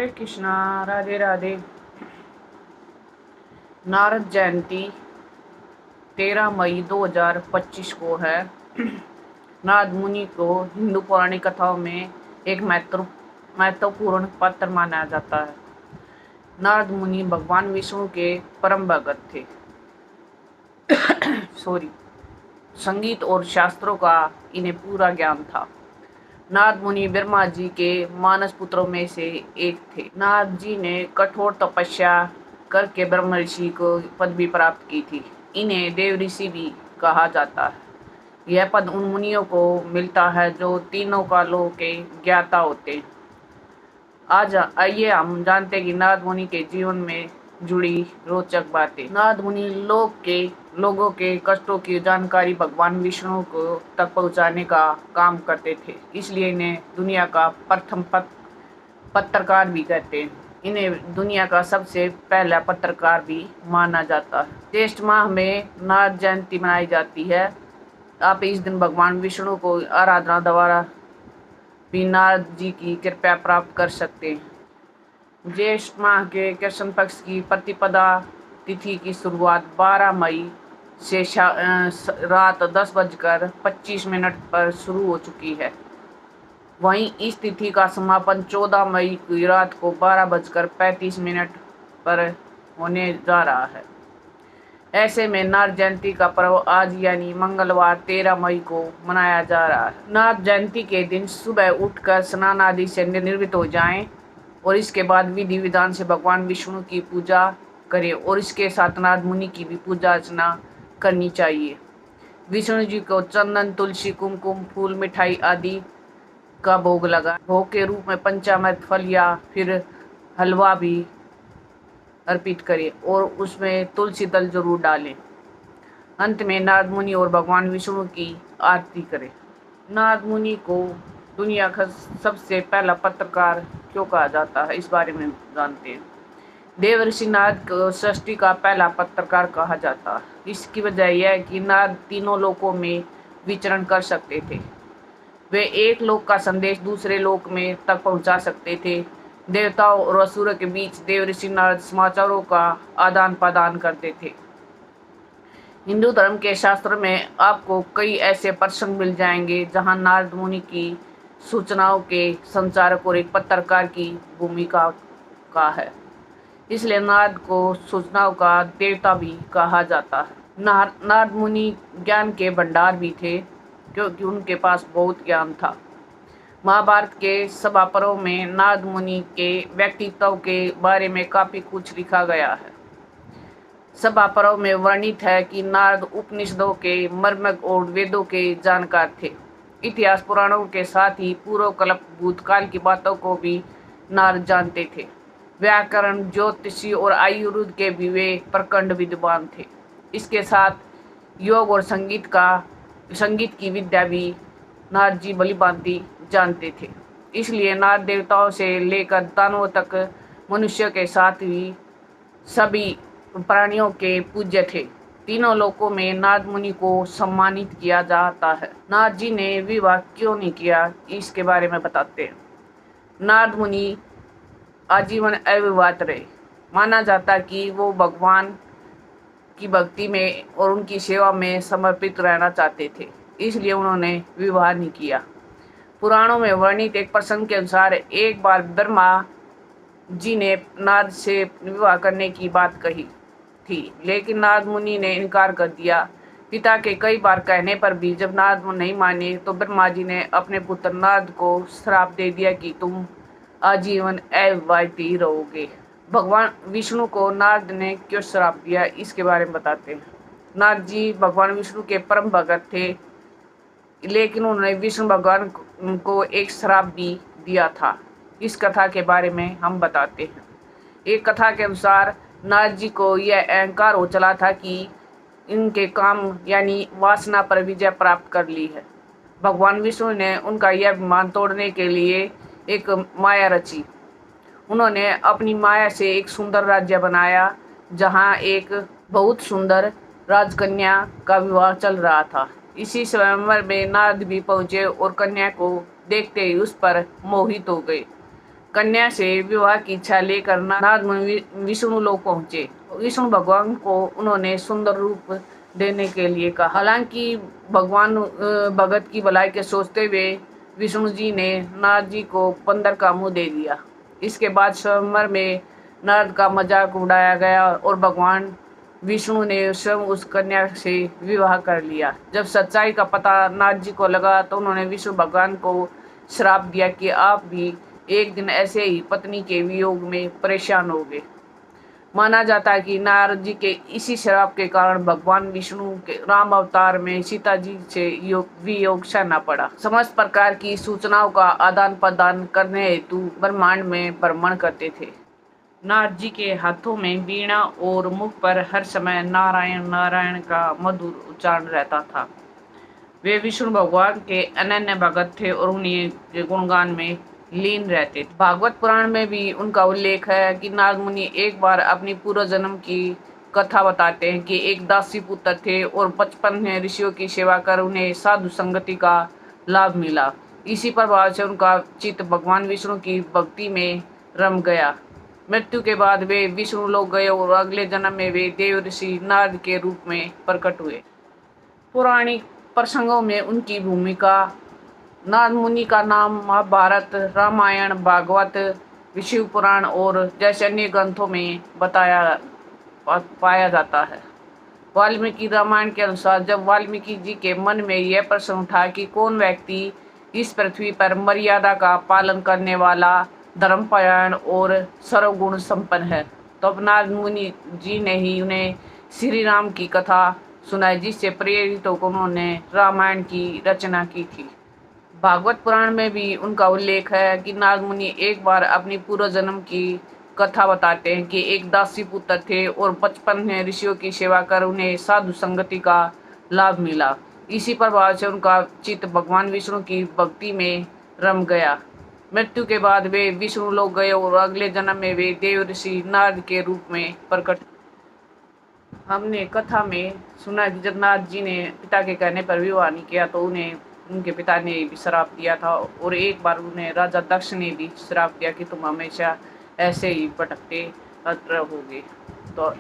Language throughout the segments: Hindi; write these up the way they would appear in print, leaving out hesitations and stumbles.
हरे कृष्णा, राधे राधे। नारद जयंती 13 मई 2025 को है। नारद मुनि को हिंदू पौराणिक कथाओं में एक महत्वपूर्ण पात्र माना जाता है। नारद मुनि भगवान विष्णु के परम भगत थे। संगीत और शास्त्रों का इन्हें पूरा ज्ञान था। नारद मुनि ब्रह्मा जी के मानस पुत्रों में से एक थे। नारद जी ने कठोर तपस्या करके ब्रह्म ऋषि को पदवी प्राप्त की थी। इन्हें देव ऋषि भी कहा जाता है। यह पद उन मुनियों को मिलता है जो तीनों कालों के ज्ञाता होते हैं। आज आइए हम जानते हैं कि नारद मुनि के जीवन में जुड़ी रोचक बातें। नारद मुनि लोगों के कष्टों की जानकारी भगवान विष्णु को तक पहुंचाने का काम करते थे। इसलिए इन्हें दुनिया का प्रथम पत्रकार भी कहते हैं। इन्हें दुनिया का सबसे पहला पत्रकार भी माना जाता है। ज्येष्ठ माह में नारद जयंती मनाई जाती है। आप इस दिन भगवान विष्णु को आराधना द्वारा भी नारद जी की कृपा प्राप्त कर सकते हैं। ज्येष्ठ माह के कृष्ण पक्ष की प्रतिपदा तिथि की शुरुआत 12 मई से रात 10:25 पर शुरू हो चुकी है। वहीं इस तिथि का समापन 14 मई की रात को 12:35 पर होने जा रहा है। ऐसे में नारद जयंती का पर्व आज यानी मंगलवार 13 मई को मनाया जा रहा है। नारद जयंती के दिन सुबह उठकर स्नान आदि से निर्वृत्त हो जाएं और इसके बाद विधि विधान से भगवान विष्णु की पूजा करें और इसके साथ नारद मुनि की भी पूजा अर्चना करनी चाहिए। विष्णु जी को चंदन, तुलसी, कुमकुम, फूल, मिठाई आदि का भोग लगा। भोग के रूप में पंचामृत फल या फिर हलवा भी अर्पित करें और उसमें तुलसी दल जरूर डालें। अंत में नारद मुनि और भगवान विष्णु की आरती करें। नारद मुनि को दुनिया का सबसे पहला पत्रकार क्यों कहा जाता है, इस बारे में जानते हैं। देव ऋषि नारद को सृष्टि का पहला पत्रकार कहा जाता है। इसकी वजह यह है कि नारद तीनों लोकों में विचरण कर सकते थे। वे एक लोक का संदेश दूसरे लोक में तक पहुंचा सकते थे। देवताओं और असुरों के बीच देव ऋषि नारद समाचारों का आदान प्रदान करते थे। हिंदू धर्म के शास्त्र में आपको कई ऐसे प्रसंग मिल जाएंगे जहां नारद मुनि की सूचनाओं के संचारक और एक पत्रकार की भूमिका का है। इसलिए नारद को सूचनाओं का देवता भी कहा जाता है। नारद मुनि ज्ञान के भंडार भी थे क्योंकि उनके पास बहुत ज्ञान था। महाभारत के सभा पर्व में नारद मुनि के व्यक्तित्व के बारे में काफी कुछ लिखा गया है। सभा पर्व में वर्णित है कि नारद उपनिषदों के मर्मज्ञ और वेदों के जानकार थे। इतिहास पुराणों के साथ ही पूर्व कल्प भूतकाल की बातों को भी नारद जानते थे। व्याकरण, ज्योतिषी और आयुर्वेद के भी वे प्रखंड विद्वान थे। इसके साथ योग और संगीत की विद्या भी नारद जी भलीभांति जानते थे। इसलिए नारद देवताओं से लेकर दानवों तक मनुष्य के साथ ही सभी प्राणियों के पूज्य थे। तीनों लोकों में नारद मुनि को सम्मानित किया जाता है। नारद जी ने विवाह क्यों नहीं किया, इसके बारे में बताते हैं। नारद मुनि आजीवन अविवाहित रहे। माना जाता कि वो भगवान की भक्ति में और उनकी सेवा में समर्पित रहना चाहते थे, इसलिए उन्होंने विवाह नहीं किया। पुराणों में वर्णित एक प्रसंग के अनुसार एक बार ब्रह्मा जी ने नारद से विवाह करने की बात कही थी, लेकिन नारद मुनि ने इनकार कर दिया। पिता के कई बार कहने पर भी जब नारद नहीं माने तो ब्रह्मा जी ने अपने पुत्र नारद को श्राप दे दिया कि तुम आजीवन अविवाहित ही रहोगे। भगवान विष्णु को नारद ने क्यों श्राप दिया, इसके बारे में बताते हैं। नारद जी भगवान विष्णु के परम भगत थे, लेकिन उन्होंने विष्णु भगवान को एक श्राप भी दिया था। इस कथा के बारे में हम बताते हैं। एक कथा के अनुसार नारद जी को यह अहंकार हो चला था कि इनके काम यानी वासना पर विजय प्राप्त कर ली है। भगवान विष्णु ने उनका यह अभिमान तोड़ने के लिए एक माया रची। उन्होंने अपनी माया से एक सुंदर राज्य बनाया जहां एक बहुत सुंदर राजकन्या का विवाह चल रहा था। इसी स्वयंवर में नारद भी पहुंचे और कन्या को देखते ही उस पर मोहित हो गए। कन्या से विवाह की इच्छा लेकर नारद मुनि विष्णु लोक पहुंचे। विष्णु भगवान को उन्होंने सुंदर रूप देने के लिए कहा। हालांकि भगवान भगत की भलाई के सोचते हुए विष्णु जी ने नारद जी को बंदर का मुंह दे दिया। इसके बाद स्वयंवर में नारद का मजाक उड़ाया गया और भगवान विष्णु ने स्वयं उस कन्या से विवाह कर लिया। जब सच्चाई का पता नारद जी को लगा तो उन्होंने विष्णु भगवान को श्राप दिया कि आप भी एक दिन ऐसे ही पत्नी के वियोग में परेशान होंगे। माना जाता है कि नारद जी के इसी श्राप के कारण भगवान विष्णु के राम अवतार में सीता जी से वियोग सहना पड़ा। समस्त प्रकार की सूचनाओं का आदान प्रदान करने हेतु ब्रह्मांड में भ्रमण करते थे। नारद जी के हाथों में वीणा और मुख पर हर समय नारायण नारायण का मधुर उच्चारण रहता था। वे विष्णु भगवान के अनन्य भगत थे और उन्हीं गुणगान में लीन रहते थे। भागवत पुराण में भी उनका उल्लेख है कि नारद मुनि एक बार अपनी पूर्व जन्म की कथा बताते हैं कि एक दासी पुत्र थे और 55 ऋषियों की सेवा कर उन्हें साधु संगति का लाभ मिला। इसी प्रभाव से उनका चित्त भगवान विष्णु की भक्ति में रम गया। मृत्यु के बाद वे विष्णु लोक गए और अगले जन्म में वे देव ऋषि नारद के रूप में प्रकट हुए। पौराणिक प्रसंगों में उनकी भूमिका नारद मुनि का नाम महाभारत, रामायण, भागवत, विष्णु पुराण और जैसे अन्य ग्रंथों में पाया जाता है। वाल्मीकि रामायण के अनुसार जब वाल्मीकि जी के मन में यह प्रश्न उठा कि कौन व्यक्ति इस पृथ्वी पर मर्यादा का पालन करने वाला, धर्मपरायण और सर्वगुण संपन्न है, तो अब नारद मुनि जी ने ही उन्हें श्री राम की कथा सुनाई, जिससे प्रेरित होकर उन्होंने रामायण की रचना की थी। भागवत पुराण में भी उनका उल्लेख है कि नारद मुनि एक बार अपनी पूर्व जन्म की कथा बताते हैं कि एक दासी पुत्र थे और 55 ऋषियों की सेवा कर उन्हें साधु संगति का लाभ मिला। इसी प्रभाव से उनका चित्त भगवान विष्णु की भक्ति में रम गया। मृत्यु के बाद वे विष्णु लोक गए और अगले जन्म में वे देव ऋषि नारद के रूप में प्रकट। हमने कथा में सुना कि जब नारद जी ने पिता के कहने पर विवाह नहीं किया तो उन्हें उनके पिता ने भी श्राप दिया था और एक बार उन्हें राजा दक्ष ने भी श्राप दिया कि तुम हमेशा ऐसे ही भटकते रहोगे। तो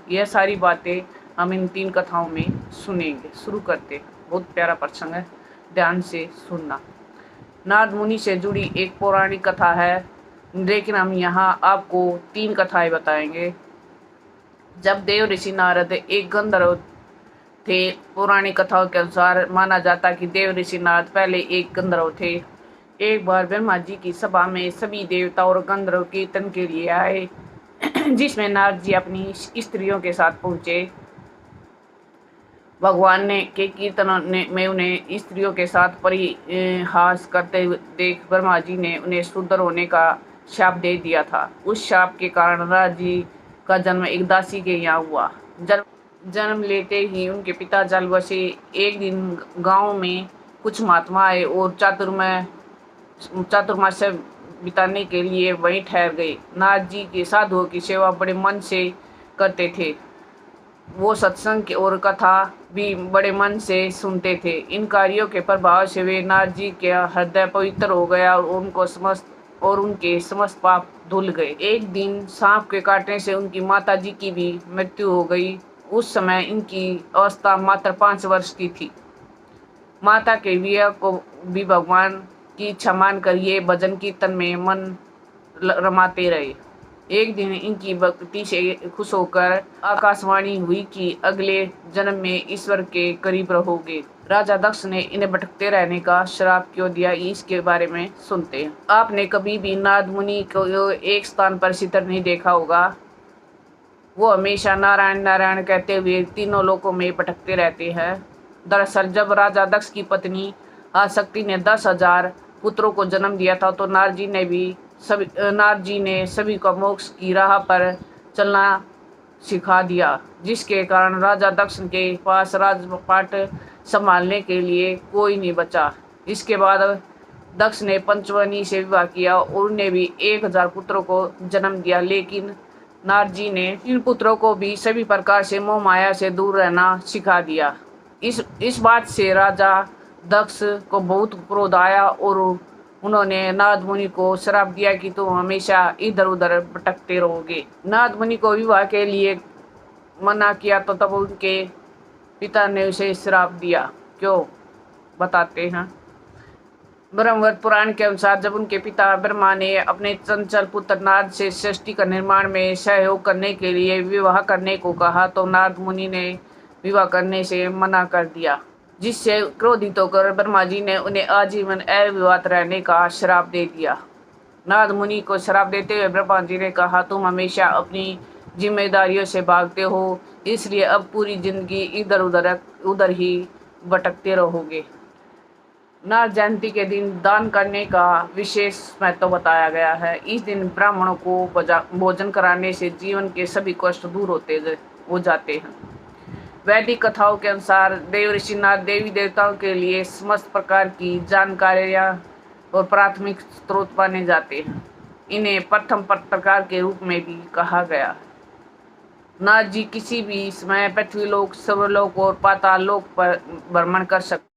यह सारी बातें हम इन 3 कथाओं में सुनेंगे। शुरू करते हैं। बहुत प्यारा प्रसंग है, ध्यान से सुनना। नारद मुनि से जुड़ी एक पौराणिक कथा है, लेकिन हम यहाँ आपको 3 कथाएं बताएंगे। जब देव ऋषि नारद एक गंधर्व थे, पौराणिक कथाओं के अनुसार माना जाता कि देव ऋषि नारद पहले एक गंधर्व थे। एक बार ब्रह्मा जी की सभा में सभी देवता और गंधर्व कीर्तन के लिए आए, जिसमें नारद जी अपनी स्त्रियों के साथ पहुंचे। भगवान ने के कीर्तन में उन्हें स्त्रियों के साथ परिहास करते देख ब्रह्मा जी ने उन्हें शूद्र होने का शाप दे दिया था। उस शाप के कारण नारद जी का जन्म एक दासी के यहाँ हुआ। जन्म लेते ही उनके पिता जल बसे। एक दिन गांव में कुछ महात्मा आए और चातुर्मास्य बिताने के लिए वहीं ठहर गए। नारद जी के साधुओं की सेवा बड़े मन से करते थे। वो सत्संग और कथा भी बड़े मन से सुनते थे। इन कार्यों के प्रभाव से वे नारद जी के हृदय पवित्र हो गया और उनके समस्त पाप धुल गए। एक दिन सांप के काटने से उनकी माता जी की भी मृत्यु हो गई। उस समय इनकी अवस्था मात्र 5 वर्ष की थी। माता के वियोग को भी भगवान की इच्छा मानकर ये भजन कीर्तन में मन रमाते रहे। एक दिन इनकी भक्ति से खुश होकर आकाशवाणी हुई कि अगले जन्म में ईश्वर के करीब रहोगे। राजा दक्ष ने इन्हें भटकते रहने का श्राप क्यों दिया, इसके बारे में सुनते हैं। आपने कभी भी नारद मुनि को एक स्थान पर स्थिर नहीं देखा होगा। वो हमेशा नारायण नारायण कहते हुए तीनों लोकों में भटकते रहते हैं। दरअसल जब राजा दक्ष की पत्नी आसक्ति ने 10,000 पुत्रों को जन्म दिया था तो नारद जी ने सभी को मोक्ष की राह पर चलना सिखा दिया, जिसके कारण राजा दक्ष के पास राजपाट संभालने के लिए कोई नहीं बचा। इसके बाद दक्ष ने पंचवनी से विवाह किया और उन्हें भी 1000 पुत्रों को जन्म दिया, लेकिन नारद जी ने इन पुत्रों को भी सभी प्रकार से मोह माया से दूर रहना सिखा दिया। इस बात से राजा दक्ष को बहुत क्रोध आया और उन्होंने नारद मुनि को श्राप दिया कि तुम हमेशा इधर उधर भटकते रहोगे। नारद मुनि को विवाह के लिए मना किया तो तब उनके पिता ने उसे श्राप दिया। क्यों, बताते हैं। ब्रह्मवत पुराण के अनुसार जब उनके पिता ब्रह्मा ने अपने चंचल पुत्र नारद से सृष्टि का निर्माण में सहयोग करने के लिए विवाह करने को कहा तो नारद मुनि ने विवाह करने से मना कर दिया, जिससे क्रोधित होकर ब्रह्मा जी ने उन्हें आजीवन अविवाहित रहने का श्राप दे दिया। नारद मुनि को श्राप देते हुए ब्रह्मा जी ने कहा, तुम हमेशा अपनी जिम्मेदारियों से भागते हो, इसलिए अब पूरी जिंदगी इधर उधर ही भटकते रहोगे। नारद जयंती के दिन दान करने का विशेष महत्व बताया गया है। इस दिन ब्राह्मणों को भोजन कराने से जीवन के सभी कष्ट दूर हो जाते हैं। वैदिक कथाओं के अनुसार देव ऋषि नारद देवी देवताओं के लिए समस्त प्रकार की जानकारियाँ और प्राथमिक स्रोत माने जाते हैं। इन्हें प्रथम पत्रकार के रूप में भी कहा गया है। नारद जी किसी भी समय पृथ्वी लोक, स्वर्गलोक और पाताल लोक पर भ्रमण कर सकते